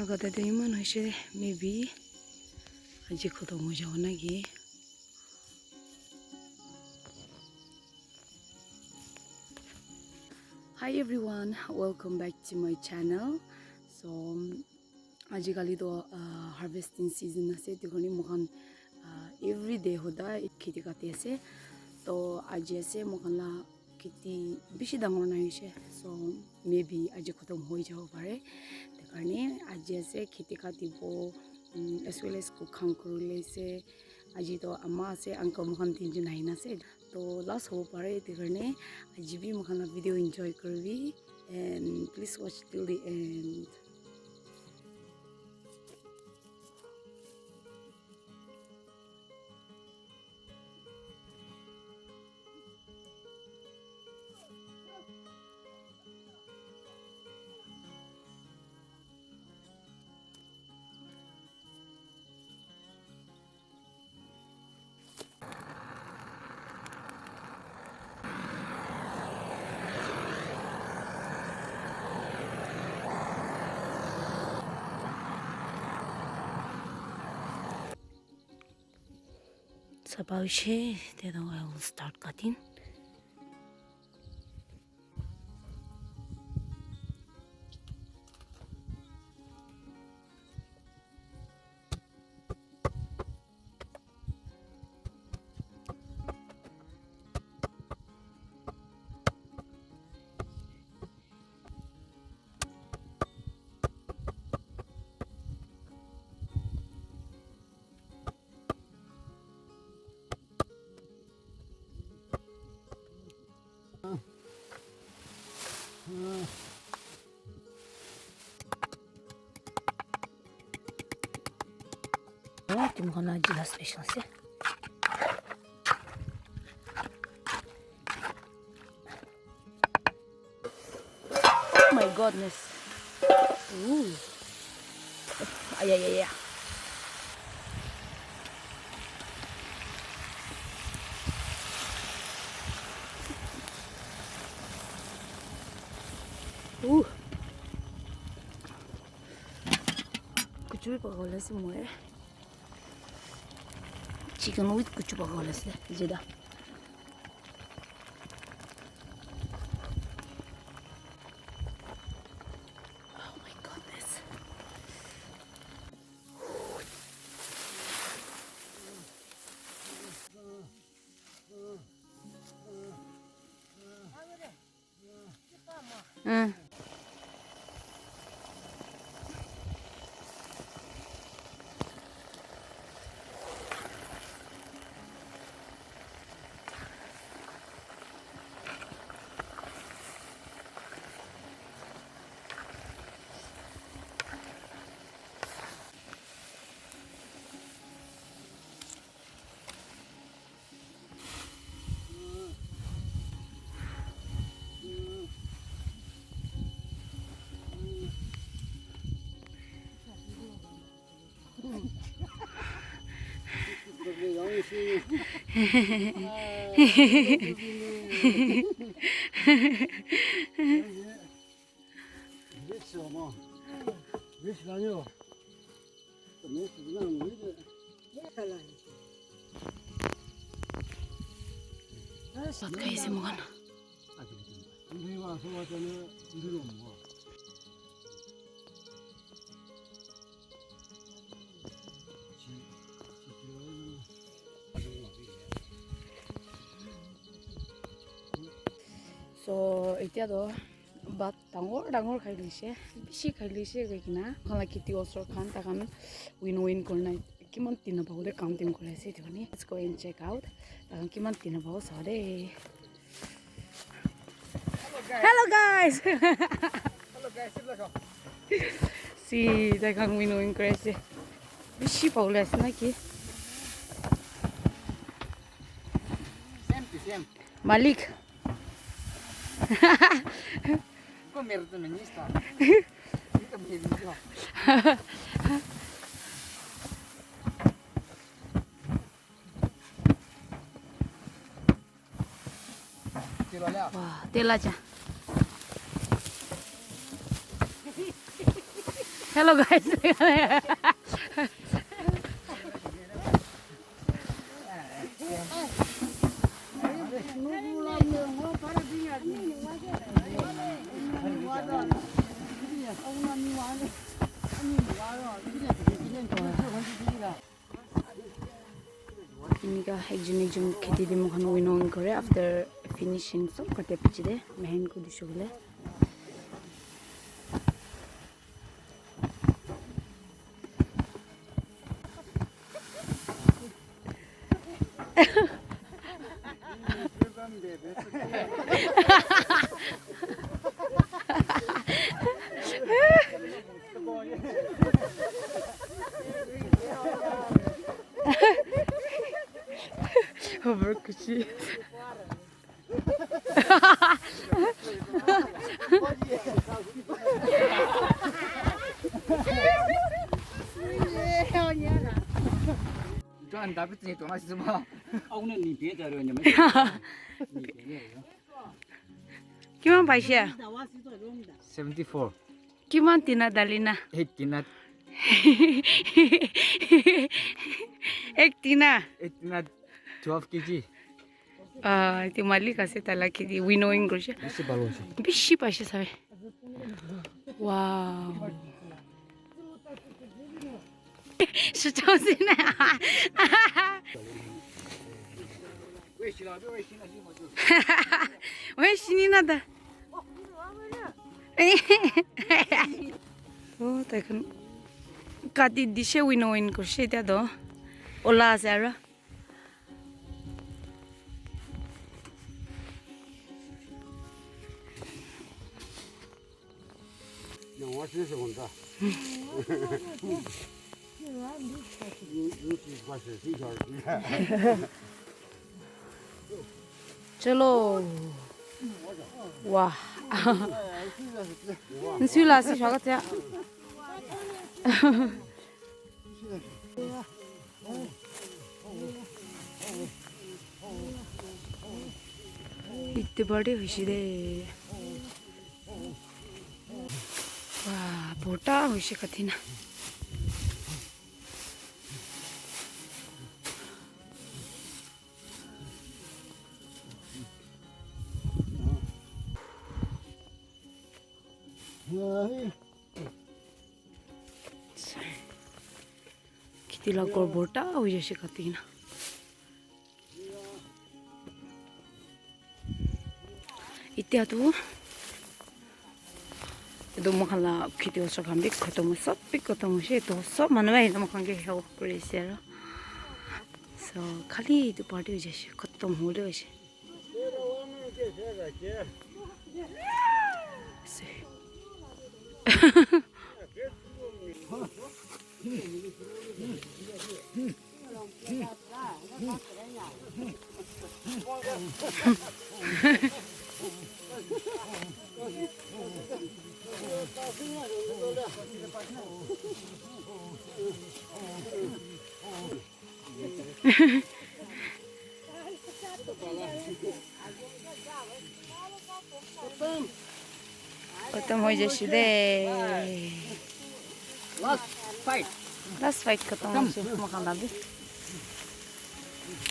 আগতে তো ইমান হৈছে মেবি আজি খতম হৈ যাব নাকি Hi everyone, welcome back to my channel. So আজিকালি তো harvesting season আছে তেখনি মখান every day hoda খেতি কাটি আছে তো আজি আছে মখানলা খেতি বেছি ডাঙৰ নাই হৈছে so maybe আজি খতম হৈ যাব পাৰে তেকাৰণে আজি আছে খেতি কাটিব as well as কুখাং কৰিলেছে আজি তো আমা আছে আঙ্কল মখান তিনজন আইন আছে তো last হ'ব পাৰে তেকাৰণে আজি বি মখানা ভিডিও এনজয় কৰিবি and please watch till the end. Sabawshe, then I will start cutting. Ito mo na dila special siya. Oh my goodness. Ooh. Ay. Kucuy pagawala si mo chicken with kucu pagawala si jeda. Oh my goodness. Sat kayo si mo kana. So এতিয়া তো বাত ডাঙৰ খাই লৈছে বেছি খাই লৈছে গৈ কিনা খালা খেতি ওচৰ খান তাকান উইন কৰি নাই কিমান দিন পাব দে কাউণ্টিং কৰি আছে এইটো মানে let's go and check out তাকান কিমান দিন পাব চাও দে হেল্ল' গাইজ সি তাকান উইন কৰি আছে বেছি পাবলৈ আছে নাকি মালিক Comer também está. Também não. Wah, tela aja. Hello guys. 이니가 핵준 खेती 뭐 하는 위노인 거래 after finishing so कटे पिछले महन को दिशोले Over kuchi. Cho anh ta biết gì tụi nó sẽ mà ông nên nhìn phía trời rồi nhưng mà nhìn phía này Kiman paisya? 74 Kiman tinadalina? 89 Ek tina. 12 kg Ti mali kasi tala kiti winnowing ko siya. Bisa baru sih. Bishi pa siya sabi. Wow. Suchosin na. Wei 신이나 다. Oh, takan kati dishe winnowing ko siya ito. Ola Sarah. 영화 진짜 온다. चलो वाह सुला से स्वागत है इतने बड़े खुशी दे वाह बोटा खुशी कथी ना किती लागोड बोटा हुई जशी कथी ना इत्या तो तो मखला खेती वर्ष काम भी खत्म सब भी खत्म से तो सब मनवा है मखन के हेल्प करे से सो खाली तो पार्टी जैसे खत्म हो रहे वैसे खत्म हो जैसे दे last fight खत्म हो से मखान लाबी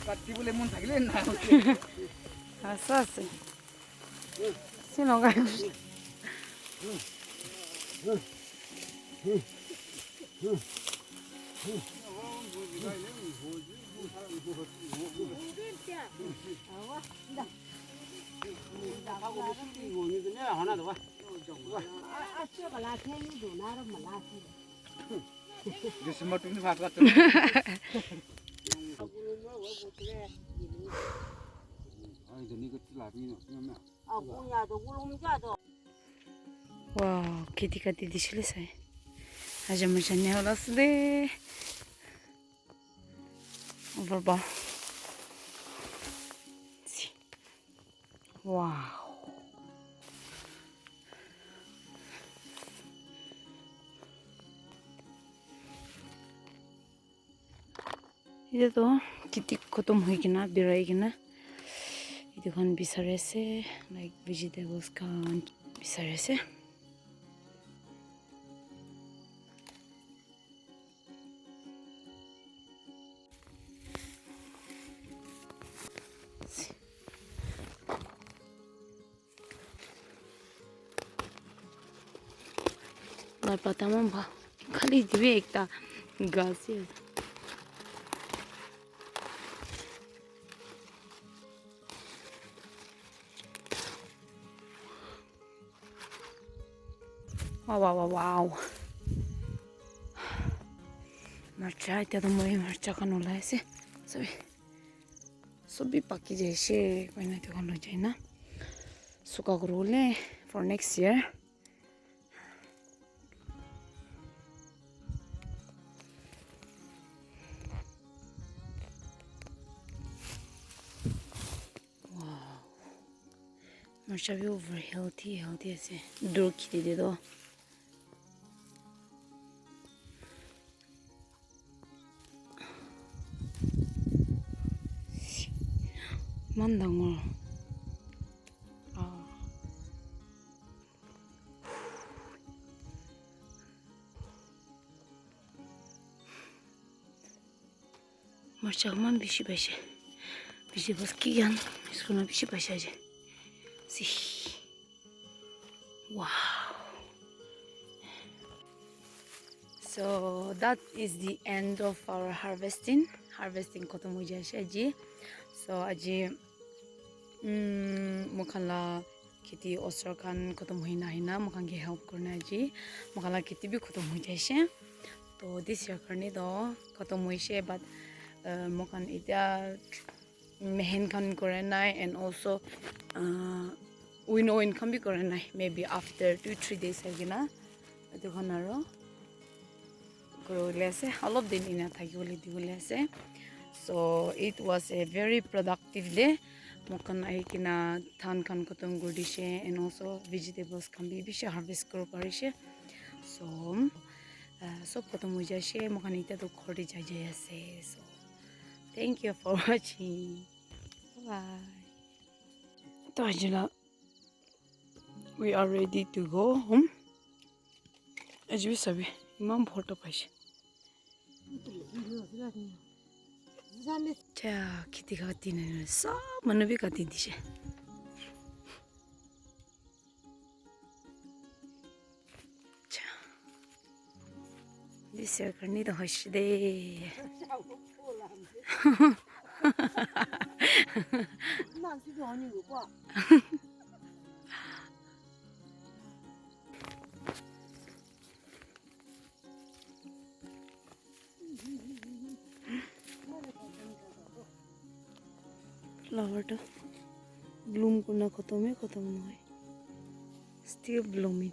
काटी बोले मन थाकिले ना ऐसा से सिनो गाइस 하나 더 봐. जैसे मटू ने भाग करते 아니 저 니가 tilapia 나 와 키티가 디디실레사이 아주 멋있네 올랐으네 봐봐 와우 이제 또 키티 खत्म होइकिना बिराइकिना इदुखन बिसारेसे लाइक भेजिटेबल्स खान बिसारेसे Kai pataman ba. Khali dibe ekta gasi. Wow. Marcha ita to moi marcha kan ulai ase. Sobi paki jaise koina to kan loi na. Suka kurule for next year. Marcha be over healthy ase. Dur khiti de do. Man dangor. Marcha man bishi bashe. Bishi bas kiyan. Iskuna bishi bashe aje. See. Wow. So that is the end of our harvesting. Harvesting kotom ho jaise aji. So aji mokhala kheti osor khan kotom hoina hina mokhan ge help korna aji. Mokhala kheti bi kotom ho jaise. So this year karne do kotom hoise but mokhan eta mehen khan kore nai and also winnow khan bi kore nai maybe after 2-3 days agina etu khan aro all of them in a so it was a very productive day. Mokan aikina than kan kotom gurdishe and also vegetables can be bishi harvest karo parishe. So so kotom hojaise mokan ita to khori jai ase. So thank you for watching. Bye. To ajula we are ready to go home. As you sabi imam photo paise. 자, 키티가 뛰는 싹 만나비가 뛰듯이. 자, 이제 그니도 하시대. 나 지금 아니고 봐. Flower to bloom kuna khatam hai, still blooming.